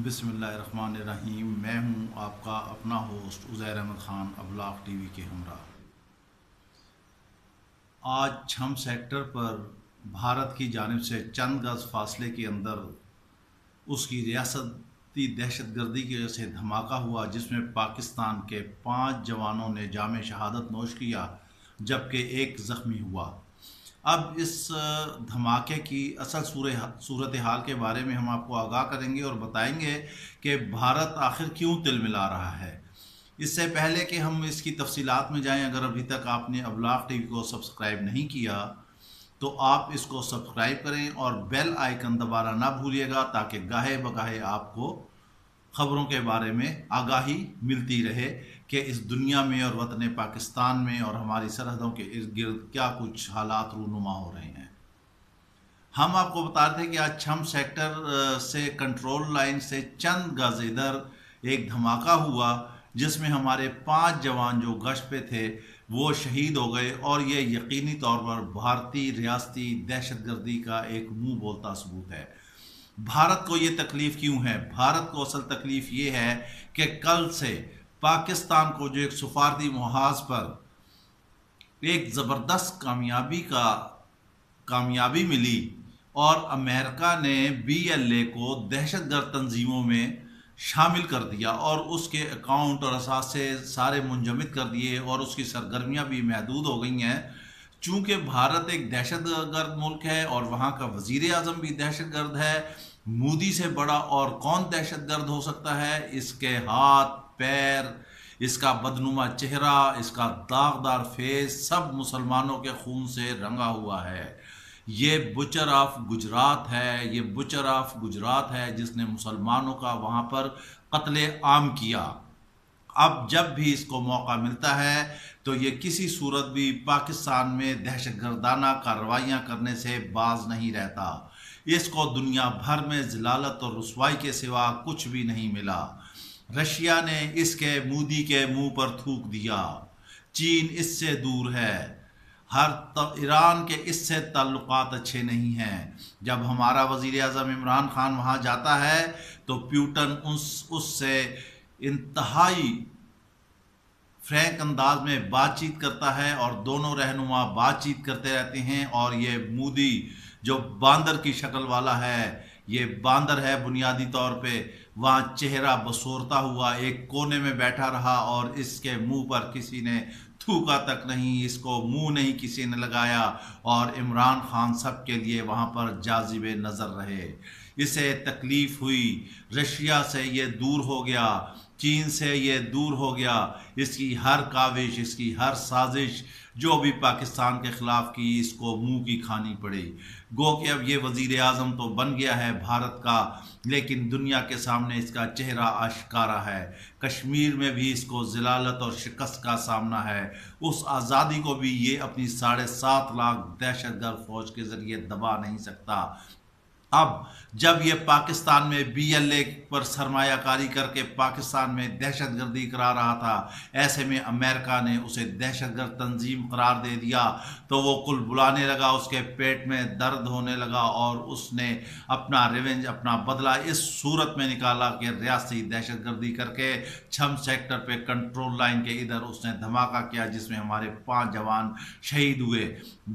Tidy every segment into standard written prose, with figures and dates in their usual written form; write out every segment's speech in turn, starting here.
बिस्मिल्लाहिर्रहमानिर्रहीम। मैं हूं आपका अपना होस्ट उज़ैर अहमद ख़ान अबलाग टीवी के हमरा। आज छम सेक्टर पर भारत की जानिब से चंद गज़ फासले के अंदर उसकी रियासती दहशतगर्दी की वजह से धमाका हुआ, जिसमें पाकिस्तान के 5 जवानों ने जाम शहादत नोश किया जबकि एक ज़ख्मी हुआ। अब इस धमाके की असल सूरत हाल के बारे में हम आपको आगाह करेंगे और बताएंगे कि भारत आखिर क्यों तिलमिला रहा है। इससे पहले कि हम इसकी तफसीलात में जाएं, अगर अभी तक आपने अबलाग टीवी को सब्सक्राइब नहीं किया तो आप इसको सब्सक्राइब करें और बेल आइकन दबाना ना भूलिएगा, ताकि गाहे बगाहे आपको ख़बरों के बारे में आगाही मिलती रहे कि इस दुनिया में और वतन पाकिस्तान में और हमारी सरहदों के इर्द गिर्द क्या कुछ हालात रूनुमा हो रहे हैं। हम आपको बता रहे थे कि आज छम सेक्टर से कंट्रोल लाइन से चंद गज इधर एक धमाका हुआ, जिसमें हमारे 5 जवान जो गश्त पे थे वो शहीद हो गए, और ये यकीनी तौर पर भारतीय रियासती दहशतगर्दी का एक मुंह बोलता सबूत है। भारत को ये तकलीफ़ क्यों है? भारत को असल तकलीफ़ ये है कि कल से पाकिस्तान को जो एक सफारती मुहाज पर एक ज़बरदस्त कामयाबी मिली और अमेरिका ने BLA को दहशतगर्द तंजीमों में शामिल कर दिया और उसके अकाउंट और असासे सारे मुंजमद कर दिए और उसकी सरगर्मियाँ भी महदूद हो गई हैं। चूँकि भारत एक दहशतगर्द मुल्क है और वहाँ का वज़ीर आज़म भी दहशतगर्द है, मोदी से बड़ा और कौन दहशतगर्द हो सकता है? इसके हाथ पैर, इसका बदनुमा चेहरा, इसका दागदार फेस सब मुसलमानों के खून से रंगा हुआ है। ये बुचर ऑफ गुजरात है, ये बुचर ऑफ गुजरात है जिसने मुसलमानों का वहाँ पर कत्ले आम किया। अब जब भी इसको मौका मिलता है तो ये किसी सूरत भी पाकिस्तान में दहशतगर्दाना कार्रवाइयाँ करने से बाज नहीं रहता। इसको दुनिया भर में ज़लालत और रुसवाई के सिवा कुछ भी नहीं मिला। रशिया ने इसके मोदी के मुंह पर थूक दिया, चीन इससे दूर है, ईरान के इससे ताल्लुकात अच्छे नहीं हैं। जब हमारा वज़ीर आज़म इमरान खान वहाँ जाता है तो प्यूटन उससे इंतहाई फ्रैंक अंदाज में बातचीत करता है और दोनों रहनुमा बातचीत करते रहते हैं। और ये मोदी जो बांदर की शक्ल वाला है, ये बांदर है बुनियादी तौर पे, वहाँ चेहरा बसोरता हुआ एक कोने में बैठा रहा और इसके मुंह पर किसी ने थूका तक नहीं, इसको मुंह नहीं किसी ने लगाया, और इमरान खान सब के लिए वहाँ पर जाज़िबे नज़र रहे। इसे तकलीफ़ हुई, रशिया से ये दूर हो गया, चीन से ये दूर हो गया, इसकी हर काविश, इसकी हर साजिश जो भी पाकिस्तान के ख़िलाफ़ की, इसको मुंह की खानी पड़ी। गो कि अब ये वज़ीर आज़म तो बन गया है भारत का, लेकिन दुनिया के सामने इसका चेहरा आश्कारा है। कश्मीर में भी इसको ज़लालत और शिकस्त का सामना है। उस आज़ादी को भी ये अपनी 7.5 लाख दहशतगर्द फ़ौज के ज़रिए दबा नहीं सकता। अब जब ये पाकिस्तान में BLA पर सरमायाकारी करके पाकिस्तान में दहशतगर्दी करा रहा था, ऐसे में अमेरिका ने उसे दहशतगर्द तंजीम करार दे दिया तो वो कुल बुलाने लगा, उसके पेट में दर्द होने लगा और उसने अपना रिवेंज, अपना बदला इस सूरत में निकाला कि रियासती दहशतगर्दी करके छम सेक्टर पे कंट्रोल लाइन के इधर उसने धमाका किया, जिसमें हमारे 5 जवान शहीद हुए।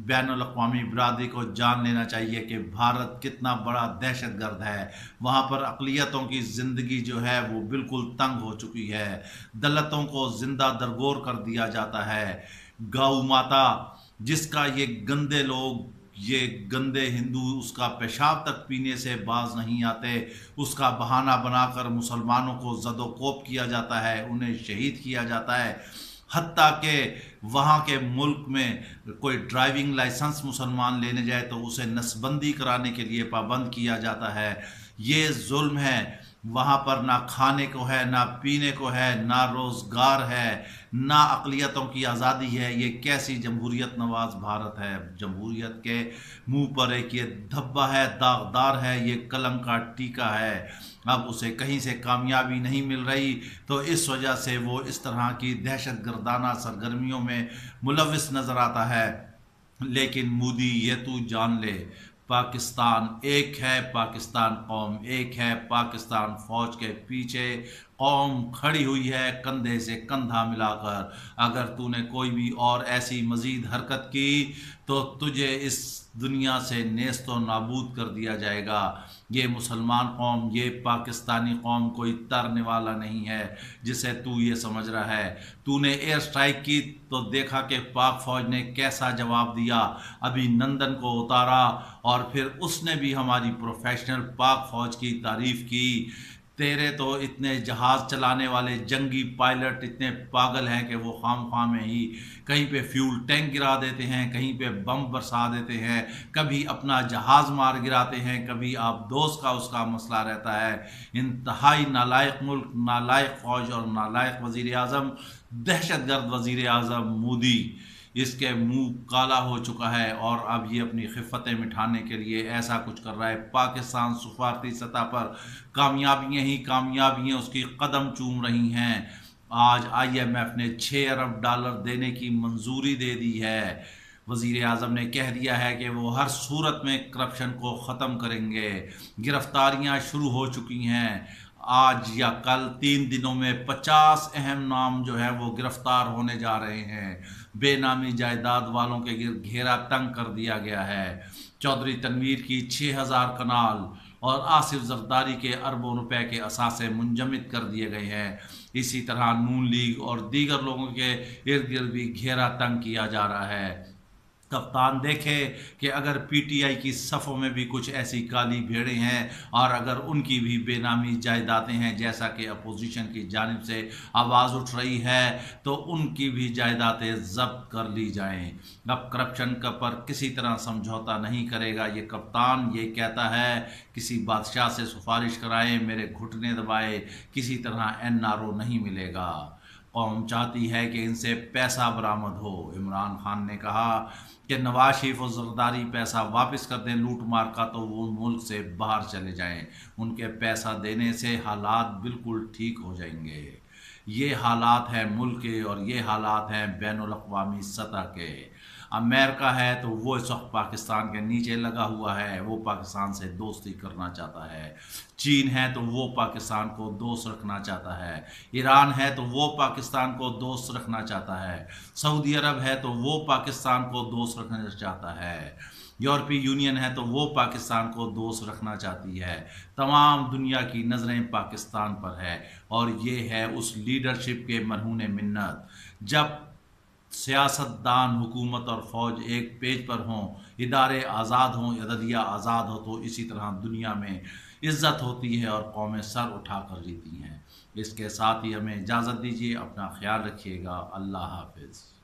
बैनुल अक़वामी बिरादरी को जान लेना चाहिए कि भारत कितना बड़ा दहशतगर्द है। वहाँ पर अक़लियतों की ज़िंदगी जो है वो बिल्कुल तंग हो चुकी है, दलितों को जिंदा दरगोर कर दिया जाता है। गौ माता जिसका ये गंदे लोग, ये गंदे हिंदू उसका पेशाब तक पीने से बाज नहीं आते, उसका बहाना बनाकर मुसलमानों को ज़दोकोप किया जाता है, उन्हें शहीद किया जाता है। हत्ता के वहाँ के मुल्क में कोई ड्राइविंग लाइसेंस मुसलमान लेने जाए तो उसे नस्बंदी कराने के लिए पाबंद किया जाता है। ये जुल्म है। वहाँ पर ना खाने को है, ना पीने को है, ना रोज़गार है, ना अक़लियतों की आज़ादी है। ये कैसी जमहूरियत नवाज भारत है? जमहूरियत के मुंह पर एक ये धब्बा है, दागदार है, ये कलम का टीका है। अब उसे कहीं से कामयाबी नहीं मिल रही, तो इस वजह से वो इस तरह की दहशतगर्दाना सरगर्मियों में मुलविस नज़र आता है। लेकिन मोदी ये तू जान ले, पाकिस्तान एक है, पाकिस्तान कौम एक है, पाकिस्तान फौज के पीछे कौम खड़ी हुई है कंधे से कंधा मिलाकर। अगर तूने कोई भी और ऐसी मजीद हरकत की तो तुझे इस दुनिया से नेस्तो नाबूद कर दिया जाएगा। ये मुसलमान कौम, ये पाकिस्तानी कौम कोई तरने वाला नहीं है जिसे तू ये समझ रहा है। तूने एयर स्ट्राइक की तो देखा कि पाक फौज ने कैसा जवाब दिया, अभिनंदन को उतारा और फिर उसने भी हमारी प्रोफेशनल पाक फौज की तारीफ की। तेरे तो इतने जहाज़ चलाने वाले जंगी पायलट इतने पागल हैं कि वो खामख्वाह में ही कहीं पे फ्यूल टैंक गिरा देते हैं, कहीं पे बम बरसा देते हैं, कभी अपना जहाज़ मार गिराते हैं, कभी आप दोस्त का उसका मसला रहता है। इंतहाई नालायक मुल्क, नालायक फ़ौज और नालायक वज़ीर आज़म, दहशतगर्द वज़ीर आज़म मोदी, इसके मुंह काला हो चुका है और अब ये अपनी खिफ़तें मिटाने के लिए ऐसा कुछ कर रहा है। पाकिस्तान सफारती सतह पर कामयाबियाँ ही कामयाबियाँ उसकी कदम चूम रही हैं। आज IMF ने $6 अरब देने की मंजूरी दे दी है। वज़ीर आज़म ने कह दिया है कि वो हर सूरत में करप्शन को ख़त्म करेंगे। गिरफ्तारियाँ शुरू हो चुकी हैं। आज या कल 3 दिनों में 50 अहम नाम जो है वो गिरफ्तार होने जा रहे हैं। बेनामी जायदाद वालों के घेरा तंग कर दिया गया है। चौधरी तनवीर की 6000 कनाल और आसिफ जरदारी के अरबों रुपए के असासे मुंजमद कर दिए गए हैं। इसी तरह नून लीग और दीगर लोगों के इर्द गिर्द भी घेरा तंग किया जा रहा है। कप्तान देखे कि अगर PTI की सफ़ों में भी कुछ ऐसी काली भेड़ें हैं और अगर उनकी भी बेनामी जायदादें हैं जैसा कि अपोजिशन की जानिब से आवाज़ उठ रही है तो उनकी भी जायदादें जब्त कर ली जाएं। अब करप्शन का पर किसी तरह समझौता नहीं करेगा ये कप्तान। ये कहता है किसी बादशाह से सिफारिश कराए, मेरे घुटने दबाए, किसी तरह NRO नहीं मिलेगा। कौम चाहती है कि इनसे पैसा बरामद हो। इमरान खान ने कहा कि नवाज शरीफ और जरदारी पैसा वापस कर दें लूट मार का तो वो मुल्क से बाहर चले जाएं। उनके पैसा देने से हालात बिल्कुल ठीक हो जाएंगे। ये हालात हैं मुल्क के और ये हालात हैं बैनुल अक़वामी सतह के। अमेरिका है तो वो इस वक्त पाकिस्तान के नीचे लगा हुआ है, वो पाकिस्तान से दोस्ती करना चाहता है। चीन है तो वो पाकिस्तान को दोस्त रखना चाहता है। ईरान है तो वो पाकिस्तान को दोस्त रखना चाहता है। सऊदी अरब है तो वो पाकिस्तान को दोस्त रखना चाहता है। यूरोपीय यूनियन है तो वो पाकिस्तान को दोस्त रखना चाहती है। तमाम दुनिया की नज़रें पाकिस्तान पर है और ये है उस लीडरशिप के मरहून मिन्नत। जब सियासतदान, हुकूमत और फ़ौज एक पेज पर हों, इदारे आज़ाद हों, अदलिया आज़ाद हो तो इसी तरह दुनिया में इज़्ज़त होती है और कौमें सर उठा कर जीती हैं। इसके साथ ही हमें इजाज़त दीजिए। अपना ख्याल रखिएगा। अल्लाह हाफ़िज़।